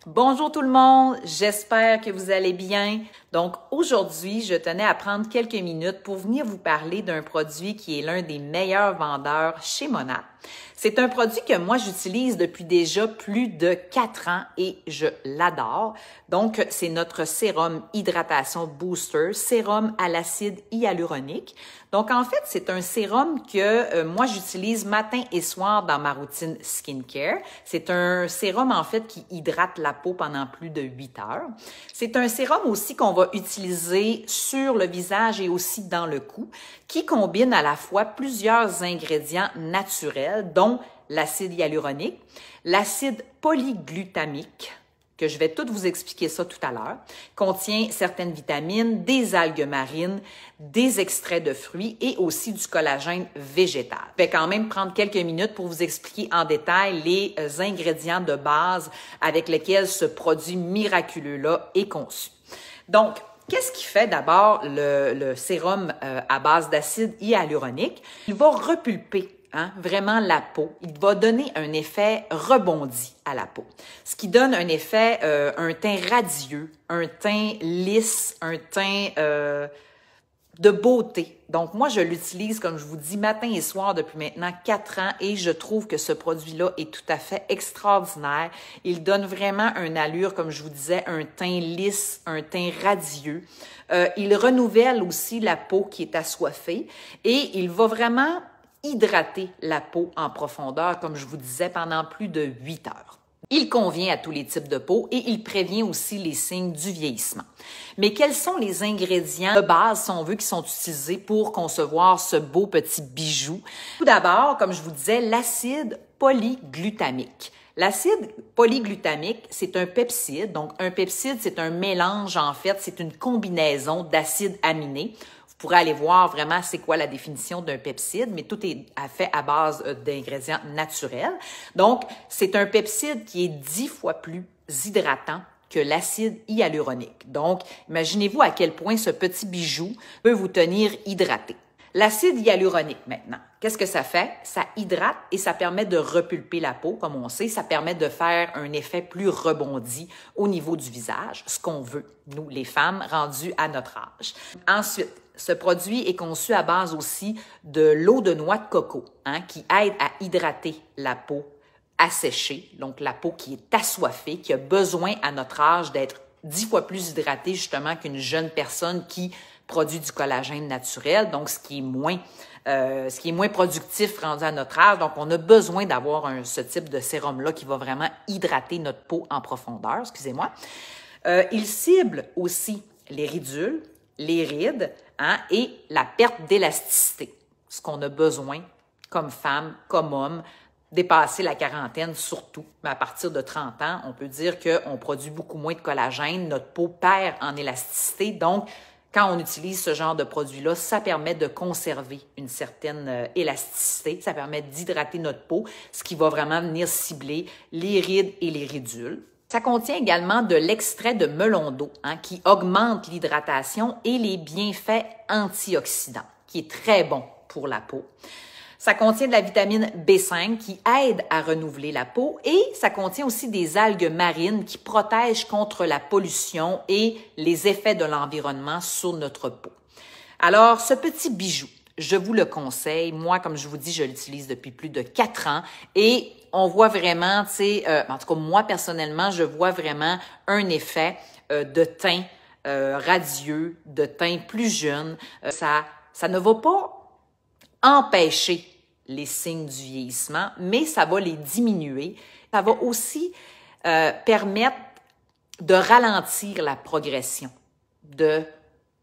Bonjour tout le monde, j'espère que vous allez bien. Donc aujourd'hui, je tenais à prendre quelques minutes pour venir vous parler d'un produit qui est l'un des meilleurs vendeurs chez Monat. C'est un produit que moi j'utilise depuis déjà plus de 4 ans et je l'adore. Donc c'est notre sérum hydratation booster, sérum à l'acide hyaluronique. Donc en fait, c'est un sérum que moi j'utilise matin et soir dans ma routine skincare. C'est un sérum en fait qui hydrate la peau pendant plus de 8 heures. C'est un sérum aussi qu'on va utiliser sur le visage et aussi dans le cou, qui combine à la fois plusieurs ingrédients naturels, dont l'acide hyaluronique, l'acide polyglutamique, que je vais tout vous expliquer ça tout à l'heure, contient certaines vitamines, des algues marines, des extraits de fruits et aussi du collagène végétal. Je vais quand même prendre quelques minutes pour vous expliquer en détail les ingrédients de base avec lesquels ce produit miraculeux-là est conçu. Donc, qu'est-ce qui fait d'abord le sérum à base d'acide hyaluronique? Il va repulper vraiment la peau. Il va donner un effet rebondi à la peau, ce qui donne un effet, un teint radieux, un teint lisse, un teint de beauté. Donc, moi, je l'utilise, comme je vous dis, matin et soir depuis maintenant 4 ans et je trouve que ce produit-là est tout à fait extraordinaire. Il donne vraiment une allure, comme je vous disais, un teint lisse, un teint radieux. Il renouvelle aussi la peau qui est assoiffée et il va vraiment hydrater la peau en profondeur, comme je vous disais, pendant plus de 8 heures. Il convient à tous les types de peau et il prévient aussi les signes du vieillissement. Mais quels sont les ingrédients de base, si on veut, qui sont utilisés pour concevoir ce beau petit bijou? Tout d'abord, comme je vous disais, l'acide polyglutamique. L'acide polyglutamique, c'est un pepside. Donc, un pepside, c'est un mélange, en fait, c'est une combinaison d'acides aminés. Vous pourrez aller voir vraiment c'est quoi la définition d'un pepside, mais tout est fait à base d'ingrédients naturels. Donc, c'est un pepside qui est 10 fois plus hydratant que l'acide hyaluronique. Donc, imaginez-vous à quel point ce petit bijou peut vous tenir hydraté. L'acide hyaluronique maintenant, qu'est-ce que ça fait? Ça hydrate et ça permet de repulper la peau, comme on sait. Ça permet de faire un effet plus rebondi au niveau du visage, ce qu'on veut, nous, les femmes, rendues à notre âge. Ensuite, ce produit est conçu à base aussi de l'eau de noix de coco, qui aide à hydrater la peau asséchée, donc la peau qui est assoiffée, qui a besoin à notre âge d'être 10 fois plus hydratée justement qu'une jeune personne qui produit du collagène naturel, donc ce qui est moins productif rendu à notre âge. Donc, on a besoin d'avoir ce type de sérum-là qui va vraiment hydrater notre peau en profondeur, excusez-moi. Il cible aussi les ridules, les rides et la perte d'élasticité, ce qu'on a besoin comme femme, comme homme, dépasser la quarantaine surtout, mais à partir de 30 ans, on peut dire qu'on produit beaucoup moins de collagène, notre peau perd en élasticité, donc quand on utilise ce genre de produit-là, ça permet de conserver une certaine élasticité, ça permet d'hydrater notre peau, ce qui va vraiment venir cibler les rides et les ridules. Ça contient également de l'extrait de melon d'eau qui augmente l'hydratation et les bienfaits antioxydants, qui est très bon pour la peau. Ça contient de la vitamine B5 qui aide à renouveler la peau et ça contient aussi des algues marines qui protègent contre la pollution et les effets de l'environnement sur notre peau. Alors, ce petit bijou, je vous le conseille. Moi, comme je vous dis, je l'utilise depuis plus de 4 ans et on voit vraiment, tu sais, en tout cas, moi, personnellement, je vois vraiment un effet de teint radieux, de teint plus jeune. Ça ne va pas empêcher les signes du vieillissement, mais ça va les diminuer. Ça va aussi permettre de ralentir la progression de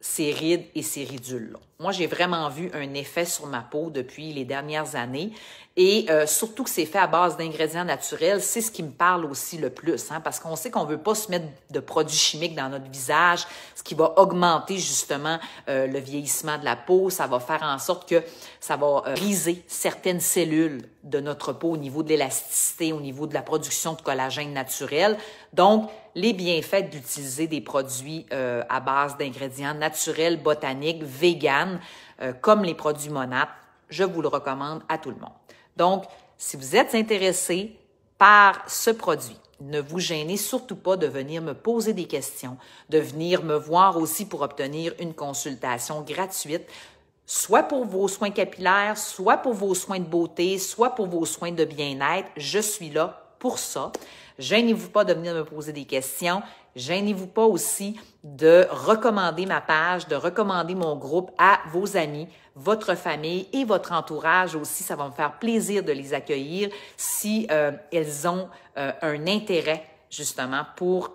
ces rides et ces ridules-là. Moi, j'ai vraiment vu un effet sur ma peau depuis les dernières années et surtout que c'est fait à base d'ingrédients naturels, c'est ce qui me parle aussi le plus, parce qu'on sait qu'on veut pas se mettre de produits chimiques dans notre visage, ce qui va augmenter justement le vieillissement de la peau, ça va faire en sorte que ça va briser certaines cellules de notre peau au niveau de l'élasticité, au niveau de la production de collagène naturel. Donc, les bienfaits d'utiliser des produits à base d'ingrédients naturels, botaniques, véganes, comme les produits Monat, je vous le recommande à tout le monde. Donc, si vous êtes intéressé par ce produit, ne vous gênez surtout pas de venir me poser des questions, de venir me voir aussi pour obtenir une consultation gratuite, soit pour vos soins capillaires, soit pour vos soins de beauté, soit pour vos soins de bien-être. Je suis là pour ça. Gênez-vous pas de venir me poser des questions. Gênez-vous pas aussi de recommander ma page, de recommander mon groupe à vos amis, votre famille et votre entourage aussi. Ça va me faire plaisir de les accueillir si elles ont un intérêt justement pour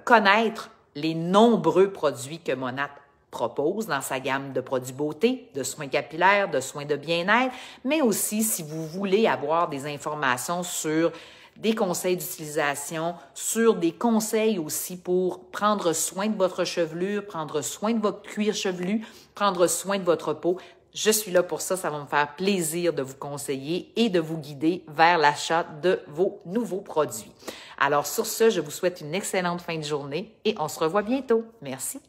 connaître les nombreux produits que Monat propose dans sa gamme de produits beauté, de soins capillaires, de soins de bien-être, mais aussi si vous voulez avoir des informations sur des conseils d'utilisation, sur des conseils aussi pour prendre soin de votre chevelure, prendre soin de votre cuir chevelu, prendre soin de votre peau. Je suis là pour ça, ça va me faire plaisir de vous conseiller et de vous guider vers l'achat de vos nouveaux produits. Alors sur ce, je vous souhaite une excellente fin de journée et on se revoit bientôt. Merci.